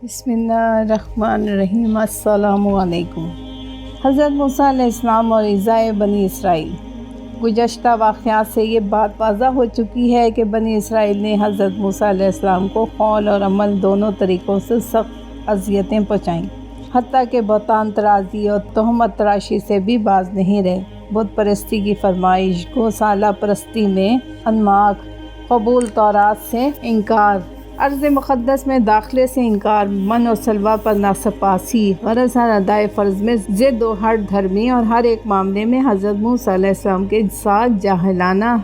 بسم اللہ الرحمن الرحیم۔ السلام علیکم۔ حضرت موسیٰ علیہ السلام اور ایذائے بنی اسرائیل۔ گزشتہ واقعات سے یہ بات واضح ہو چکی ہے کہ بنی اسرائیل نے حضرت موسیٰ علیہ السلام کو قول اور عمل دونوں طریقوں سے سخت اذیتیں پہنچائیں، حتیٰ کہ بہتان ترازی اور تہمت تراشی سے بھی باز نہیں رہے۔ بت پرستی کی فرمائش، گوسالہ پرستی میں انماک، قبول تورات سے انکار، ارض مقدس میں داخلے سے انکار، من و سلوہ پر ناسپاسی، غرض ہر ادائے فرض میں ضد و ہٹ دھرمی، اور ہر ایک معاملے میں حضرت موسیٰ علیہ السلام کے ساتھ جاہلانہ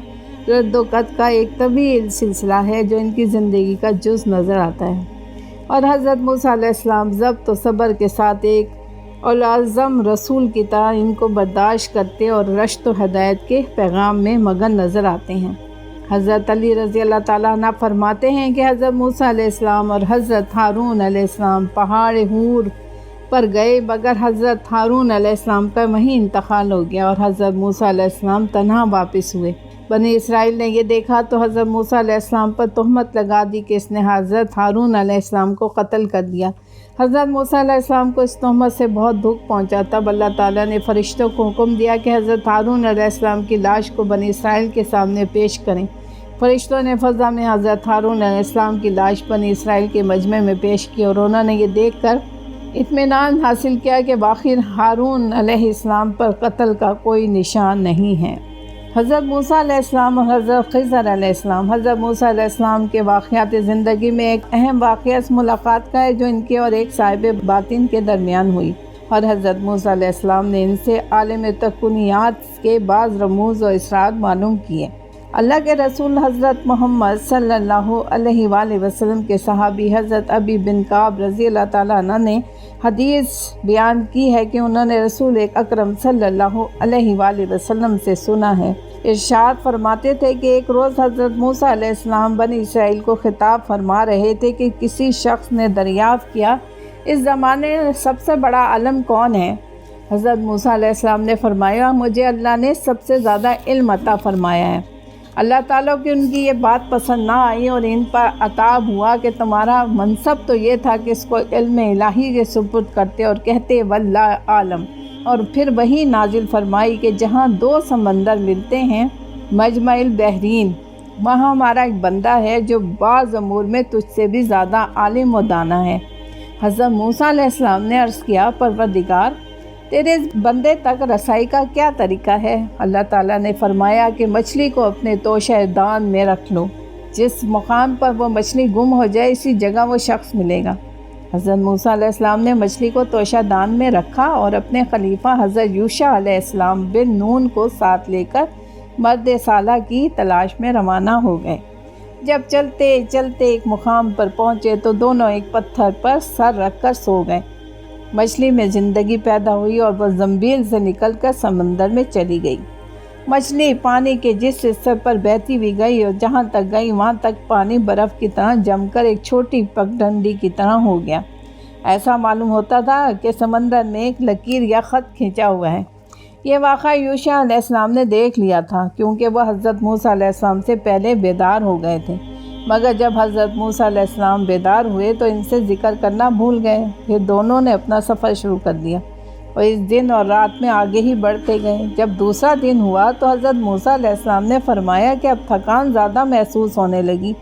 رد و قط کا ایک طویل سلسلہ ہے جو ان کی زندگی کا جز نظر آتا ہے۔ اور حضرت موسیٰ علیہ السلام ضبط و صبر کے ساتھ ایک اولوالعزم رسول کی طرح ان کو برداشت کرتے اور رشد و ہدایت کے پیغام میں مگن نظر آتے ہیں۔ حضرت علی رضی اللہ تعالیٰ عنہ فرماتے ہیں کہ حضرت موسیٰ علیہ السلام اور حضرت ہارون علیہ السلام پہاڑ ہور پر گئے، مگر حضرت ہارون علیہ السلام کا وہیں انتقال ہو گیا اور حضرت موسیٰ علیہ السلام تنہا واپس ہوئے۔ بنی اسرائیل نے یہ دیکھا تو حضرت موسیٰ علیہ السلام پر تہمت لگا دی کہ اس نے حضرت ہارون علیہ السلام کو قتل کر دیا۔ حضرت موسیٰ علیہ السلام کو اس تہمت سے بہت دکھ پہنچا۔ تب اللہ تعالیٰ نے فرشتوں کو حکم دیا کہ حضرت ہارون علیہ السلام کی لاش کو بنی اسرائیل کے سامنے پیش کریں۔ فرشتوں نے فضا میں حضرت ہارون علیہ السلام کی لاش بنی اسرائیل کے مجمع میں پیش کی، اور انہوں نے یہ دیکھ کر اطمینان حاصل کیا کہ بآخر ہارون علیہ السلام پر قتل کا کوئی نشان نہیں ہے۔ حضرت موسیٰ علیہ السلام اور حضرت خضر علیہ السلام۔ حضرت موسیٰ علیہ السلام کے واقعات زندگی میں ایک اہم واقعہ اس ملاقات کا ہے جو ان کے اور ایک صاحب باطن کے درمیان ہوئی، اور حضرت موسیٰ علیہ السلام نے ان سے عالم تکونیات کے بعض رموز و اسرار معلوم کیے۔ اللہ کے رسول حضرت محمد صلی اللہ علیہ وآلہ وسلم کے صحابی حضرت ابی بن کعب رضی اللہ تعالیٰ عنہ نے حدیث بیان کی ہے کہ انہوں نے رسول اکرم صلی اللہ علیہ وآلہ وسلم سے سنا ہے۔ ارشاد فرماتے تھے کہ ایک روز حضرت موسیٰ علیہ السلام بنی اسرائیل کو خطاب فرما رہے تھے کہ کسی شخص نے دریافت کیا، اس زمانے میں سب سے بڑا عالم کون ہے؟ حضرت موسیٰ علیہ السلام نے فرمایا، مجھے اللہ نے سب سے زیادہ علم عطا فرمایا ہے۔ اللہ تعالیٰ کی ان کی یہ بات پسند نہ آئی اور ان پر عتاب ہوا کہ تمہارا منصب تو یہ تھا کہ اس کو علم الہی کے سپرد کرتے اور کہتے واللہ عالم، اور پھر وہی نازل فرمائی کہ جہاں دو سمندر ملتے ہیں مجمع البحرین، وہاں ہمارا ایک بندہ ہے جو بعض امور میں تجھ سے بھی زیادہ عالم و دانا ہے۔ حضرت موسیٰ علیہ السلام نے عرض کیا، پروردگار، تیرے بندے تک رسائی کا کیا طریقہ ہے؟ اللہ تعالیٰ نے فرمایا کہ مچھلی کو اپنے توشہ دان میں رکھ لو، جس مقام پر وہ مچھلی گم ہو جائے اسی جگہ وہ شخص ملے گا۔ حضرت موسیٰ علیہ السلام نے مچھلی کو توشہ دان میں رکھا اور اپنے خلیفہ حضرت یوشع علیہ السلام بن نون کو ساتھ لے کر مرد صالح کی تلاش میں روانہ ہو گئے۔ جب چلتے چلتے ایک مقام پر پہنچے تو دونوں ایک پتھر پر سر رکھ کر سو گئے۔ مچھلی میں زندگی پیدا ہوئی اور وہ زنبیل سے نکل کر سمندر میں چلی گئی۔ مچھلی پانی کے جس حصے پر بہتی ہوئی گئی اور جہاں تک گئی وہاں تک پانی برف کی طرح جم کر ایک چھوٹی پگڈنڈی کی طرح ہو گیا۔ ایسا معلوم ہوتا تھا کہ سمندر میں ایک لکیر یا خط کھینچا ہوا ہے۔ یہ واقعہ یوشع علیہ السلام نے دیکھ لیا تھا کیونکہ وہ حضرت موسیٰ علیہ السلام سے پہلے بیدار ہو گئے تھے، مگر جب حضرت موسیٰ علیہ السلام بیدار ہوئے تو ان سے ذکر کرنا بھول گئے۔ پھر دونوں نے اپنا سفر شروع کر دیا اور اس دن اور رات میں آگے ہی بڑھتے گئے۔ جب دوسرا دن ہوا تو حضرت موسیٰ علیہ السلام نے فرمایا کہ اب تھکان زیادہ محسوس ہونے لگی،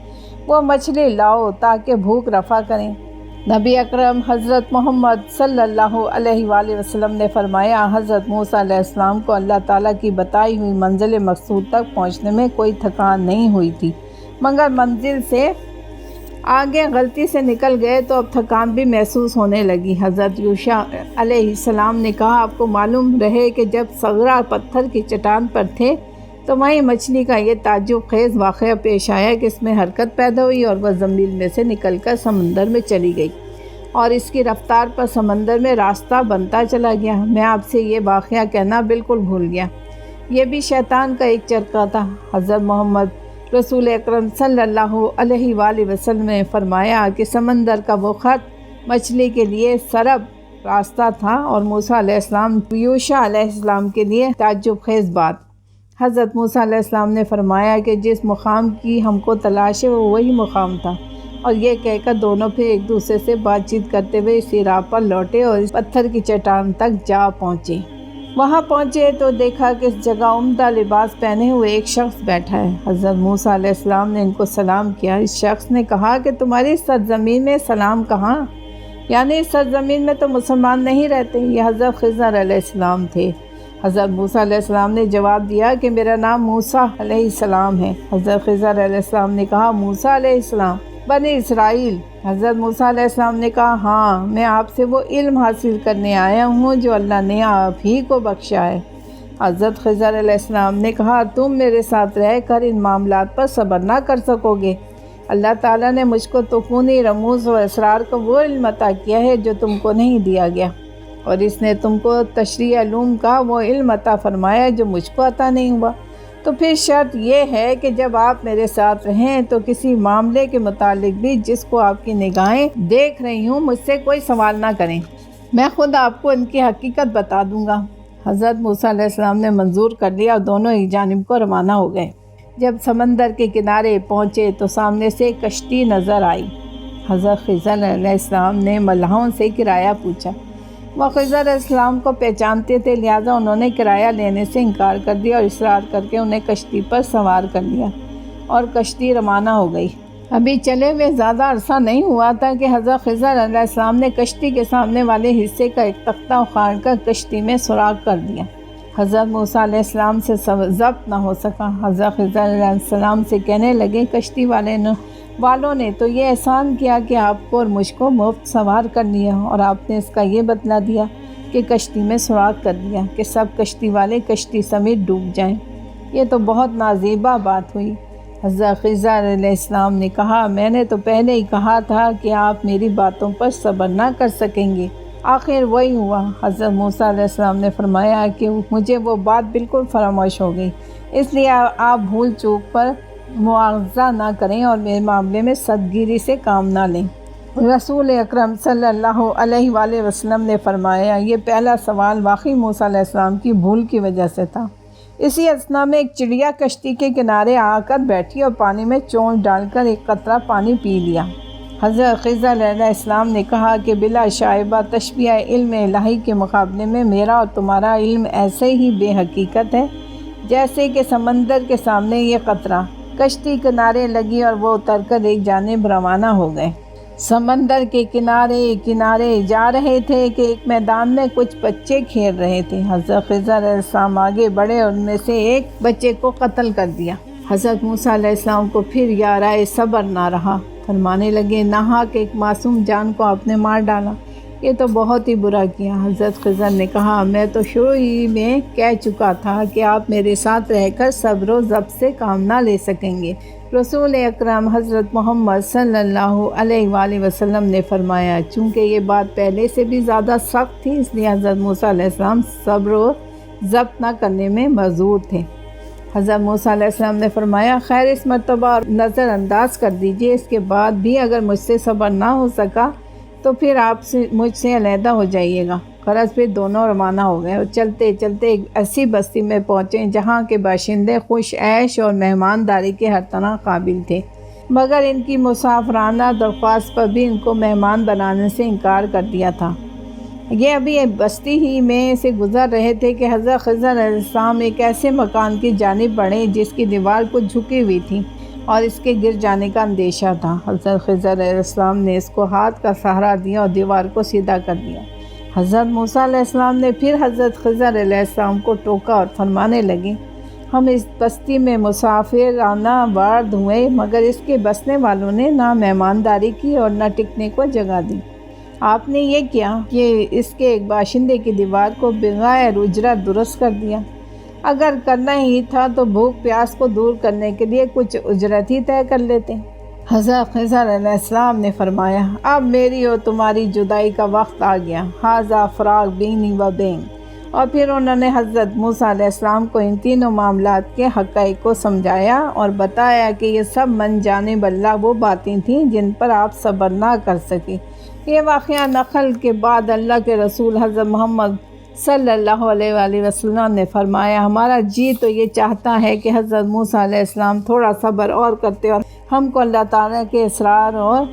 وہ مچھلی لاؤ تاکہ بھوک رفع کریں۔ نبی اکرم حضرت محمد صلی اللہ علیہ وآلہ وسلم نے فرمایا، حضرت موسیٰ علیہ السلام کو اللہ تعالیٰ کی بتائی ہوئی منزل مقصود تک پہنچنے میں کوئی تھکان نہیں ہوئی تھی، مگر منزل سے آگے غلطی سے نکل گئے تو اب تھکان بھی محسوس ہونے لگی۔ حضرت یوشع علیہ السلام نے کہا، آپ کو معلوم رہے کہ جب صغرا پتھر کی چٹان پر تھے تو وہیں مچھلی کا یہ تعجب خیز واقعہ پیش آیا کہ اس میں حرکت پیدا ہوئی اور وہ زنبیل میں سے نکل کر سمندر میں چلی گئی اور اس کی رفتار پر سمندر میں راستہ بنتا چلا گیا۔ میں آپ سے یہ واقعہ کہنا بالکل بھول گیا، یہ بھی شیطان کا ایک چرکا تھا۔ حضرت محمد رسول اکرم صلی اللہ علیہ وآلہ وسلم نے فرمایا کہ سمندر کا وہ خط مچھلی کے لیے سرب راستہ تھا اور موسیٰ علیہ السلام یوشع علیہ السلام کے لیے تعجب خیز بات۔ حضرت موسیٰ علیہ السلام نے فرمایا کہ جس مقام کی ہم کو تلاش ہے وہ وہی مقام تھا۔ اور یہ کہہ کر دونوں پھر ایک دوسرے سے بات چیت کرتے ہوئے اسی راہ پر لوٹے اور اس پتھر کی چٹان تک جا پہنچے۔ وہاں پہنچے تو دیکھا کہ اس جگہ عمدہ لباس پہنے ہوئے ایک شخص بیٹھا ہے۔ حضرت موسیٰ علیہ السلام نے ان کو سلام کیا۔ اس شخص نے کہا کہ تمہاری سرزمین میں سلام کہاں؟ یعنی اس سرزمین میں تو مسلمان نہیں رہتے۔ یہ حضرت خضر علیہ السلام تھے۔ حضرت موسیٰ علیہ السلام نے جواب دیا کہ میرا نام موسیٰ علیہ السلام ہے۔ حضرت خضر علیہ السلام نے کہا موسیٰ علیہ السلام بنی اسرائیل؟ حضرت موسیٰ علیہ السلام نے کہا ہاں، میں آپ سے وہ علم حاصل کرنے آیا ہوں جو اللہ نے آپ ہی کو بخشا ہے۔ حضرت خضر علیہ السلام نے کہا تم میرے ساتھ رہ کر ان معاملات پر صبر نہ کر سکو گے۔ اللہ تعالیٰ نے مجھ کو طوفانی رموز و اسرار کا وہ علم عطا کیا ہے جو تم کو نہیں دیا گیا، اور اس نے تم کو تشریع علوم کا وہ علم عطا فرمایا جو مجھ کو عطا نہیں ہوا۔ تو پھر شرط یہ ہے کہ جب آپ میرے ساتھ رہیں تو کسی معاملے کے متعلق بھی جس کو آپ کی نگاہیں دیکھ رہی ہوں مجھ سے کوئی سوال نہ کریں، میں خود آپ کو ان کی حقیقت بتا دوں گا۔ حضرت موسیٰ علیہ السلام نے منظور کر لیا اور دونوں ایک جانب کو روانہ ہو گئے۔ جب سمندر کے کنارے پہنچے تو سامنے سے ایک کشتی نظر آئی۔ حضرت خضر علیہ السلام نے ملاحوں سے کرایہ پوچھا۔ وہ خضر علیہ السلام کو پہچانتے تھے، لہٰذا انہوں نے کرایہ لینے سے انکار کر دیا اور اصرار کر کے انہیں کشتی پر سوار کر لیا اور کشتی روانہ ہو گئی۔ ابھی چلے ہوئے زیادہ عرصہ نہیں ہوا تھا کہ حضرت خضر علیہ السلام نے کشتی کے سامنے والے حصے کا ایک تختہ اکھاڑ کر کشتی میں سوراخ کر دیا۔ حضرت موسیٰ علیہ السلام سے ضبط نہ ہو سکا۔ حضرت خضر علیہ السلام سے کہنے لگے کشتی والوں نے تو یہ احسان کیا کہ آپ کو اور مجھ کو مفت سوار کر لیا، اور آپ نے اس کا یہ بدلہ دیا کہ کشتی میں سوراخ کر دیا کہ سب کشتی والے کشتی سمیت ڈوب جائیں۔ یہ تو بہت نازیبا بات ہوئی۔ حضرت خضر علیہ السلام نے کہا میں نے تو پہلے ہی کہا تھا کہ آپ میری باتوں پر صبر نہ کر سکیں گے، آخر وہی ہوا۔ حضرت موسیٰ علیہ السلام نے فرمایا کہ مجھے وہ بات بالکل فراموش ہو گئی، اس لیے آپ بھول چوک پر مواخذہ نہ کریں اور میرے معاملے میں سدگیری سے کام نہ لیں۔ رسول اکرم صلی اللہ علیہ وآلہ وسلم نے فرمایا یہ پہلا سوال واقعی موسیٰ علیہ السلام کی بھول کی وجہ سے تھا۔ اسی اثنا میں ایک چڑیا کشتی کے کنارے آ کر بیٹھی اور پانی میں چونچ ڈال کر ایک قطرہ پانی پی لیا۔ حضرت خضر علیہ السلام نے کہا کہ بلا شائبہ تشبیہ علم الہی کے مقابلے میں میرا اور تمہارا علم ایسے ہی بے حقیقت ہے جیسے کہ سمندر کے سامنے یہ قطرہ۔ کشتی کنارے لگی اور وہ اتر کر ایک جانب روانہ ہو گئے۔ سمندر کے کنارے جا رہے تھے کہ ایک میدان میں کچھ بچے کھیل رہے تھے۔ حضرت خضر علیہ السلام آگے بڑھے اور ان میں سے ایک بچے کو قتل کر دیا۔ حضرت موسیٰ علیہ السلام کو پھر یارائے صبر نہ رہا، فرمانے لگے ناحق ایک معصوم جان کو آپ نے مار ڈالا، یہ تو بہت ہی برا کیا۔ حضرت خضر نے کہا میں تو شروع ہی میں کہہ چکا تھا کہ آپ میرے ساتھ رہ کر صبر و ضبط سے کام نہ لے سکیں گے۔ رسول اکرم حضرت محمد صلی اللہ علیہ وآلہ وسلم نے فرمایا چونکہ یہ بات پہلے سے بھی زیادہ سخت تھی اس لیے حضرت موسیٰ علیہ السلام صبر و ضبط نہ کرنے میں معذور تھے۔ حضرت موسیٰ علیہ السلام نے فرمایا خیر اس مرتبہ نظر انداز کر دیجئے، اس کے بعد بھی اگر مجھ سے صبر نہ ہو سکا تو پھر آپ سے مجھ سے علیحدہ ہو جائیے گا۔ غرض پھر دونوں روانہ ہو گئے اور چلتے چلتے ایک ایسی بستی میں پہنچے جہاں کے باشندے خوش عیش اور مہمانداری کے ہر طرح قابل تھے، مگر ان کی مسافرانہ درخواست پر بھی ان کو مہمان بنانے سے انکار کر دیا تھا۔ یہ ابھی ایک بستی ہی میں سے گزر رہے تھے کہ حضرت خضر علیہ السلام ایک ایسے مکان کی جانب بڑھے جس کی دیوار کچھ جھکی ہوئی تھی اور اس کے گر جانے کا اندیشہ تھا۔ حضرت خضر علیہ السلام نے اس کو ہاتھ کا سہارا دیا اور دیوار کو سیدھا کر دیا۔ حضرت موسیٰ علیہ السلام نے پھر حضرت خضر علیہ السلام کو ٹوکا اور فرمانے لگے ہم اس بستی میں مسافرانہ وارد ہوئے مگر اس کے بسنے والوں نے نہ مہمانداری کی اور نہ ٹکنے کو جگہ دی۔ آپ نے یہ کیا کہ اس کے ایک باشندے کی دیوار کو بغیر اجرت درست کر دیا، اگر کرنا ہی تھا تو بھوک پیاس کو دور کرنے کے لیے کچھ اجرت ہی طے کر لیتے۔ حضرت خضر علیہ السلام نے فرمایا اب میری اور تمہاری جدائی کا وقت آ گیا، ھذا فراق بینی و بین۔ اور پھر انہوں نے حضرت موسیٰ علیہ السلام کو ان تینوں معاملات کے حقائق کو سمجھایا اور بتایا کہ یہ سب من جانب اللہ وہ باتیں تھیں جن پر آپ صبر نہ کر سکے۔ یہ واقعہ نقل کے بعد اللہ کے رسول حضرت محمد صلی اللہ علیہ وآلہ وسلم نے فرمایا، ہمارا جی تو یہ چاہتا ہے کہ حضرت موسیٰ علیہ السلام تھوڑا صبر اور کرتے اور ہم کو اللہ تعالیٰ کے اسرار اور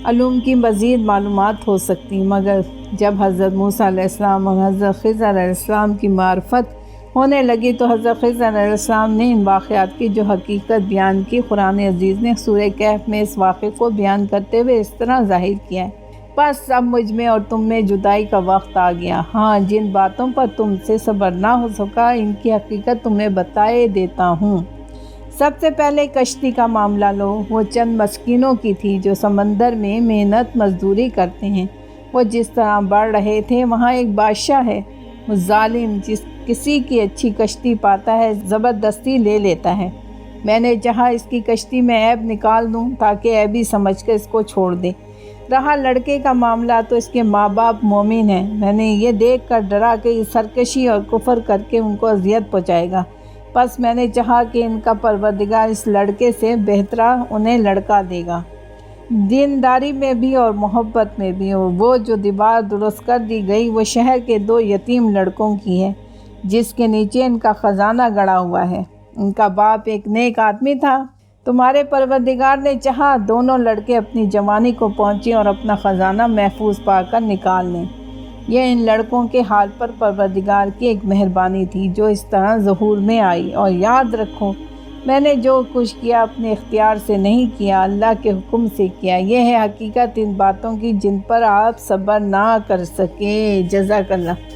علوم کی مزید معلومات ہو سکتی، مگر جب حضرت موسیٰ علیہ السلام اور حضرت خضر علیہ السلام کی معرفت ہونے لگی تو حضرت خضر علیہ السلام نے ان واقعات کی جو حقیقت بیان کی، قرآن عزیز نے سورہ کہف میں اس واقعے کو بیان کرتے ہوئے اس طرح ظاہر کیا ہے، بس اب مجھ میں اور تم میں جدائی کا وقت آ گیا، ہاں جن باتوں پر تم سے صبر نہ ہو سکا ان کی حقیقت تمہیں بتائے دیتا ہوں۔ سب سے پہلے کشتی کا معاملہ لو، وہ چند مسکینوں کی تھی جو سمندر میں محنت مزدوری کرتے ہیں، وہ جس طرح بڑھ رہے تھے وہاں ایک بادشاہ ہے، وہ ظالم جس کسی کی اچھی کشتی پاتا ہے زبردستی لے لیتا ہے، میں نے چاہا اس کی کشتی میں عیب نکال دوں تاکہ عیبی سمجھ کر اس کو چھوڑ دے۔ رہا لڑکے کا معاملہ تو اس کے ماں باپ مومن ہیں، میں نے یہ دیکھ کر ڈرا کہ یہ سرکشی اور کفر کر کے ان کو اذیت پہنچائے گا، بس میں نے چاہا کہ ان کا پروردگار اس لڑکے سے بہترا انہیں لڑکا دے گا، دینداری میں بھی اور محبت میں بھی، اور وہ جو دیوار درست کر دی گئی وہ شہر کے 2 یتیم لڑکوں کی ہے جس کے نیچے ان کا خزانہ گڑا ہوا ہے، ان کا باپ ایک نیک آدمی تھا، تمہارے پروردگار نے چاہا دونوں لڑکے اپنی جوانی کو پہنچیں اور اپنا خزانہ محفوظ پا کر نکال لیں، یہ ان لڑکوں کے حال پر پروردگار کی ایک مہربانی تھی جو اس طرح ظہور میں آئی، اور یاد رکھو میں نے جو کچھ کیا اپنے اختیار سے نہیں کیا، اللہ کے حکم سے کیا، یہ ہے حقیقت ان باتوں کی جن پر آپ صبر نہ کر سکے۔ جزاک اللہ۔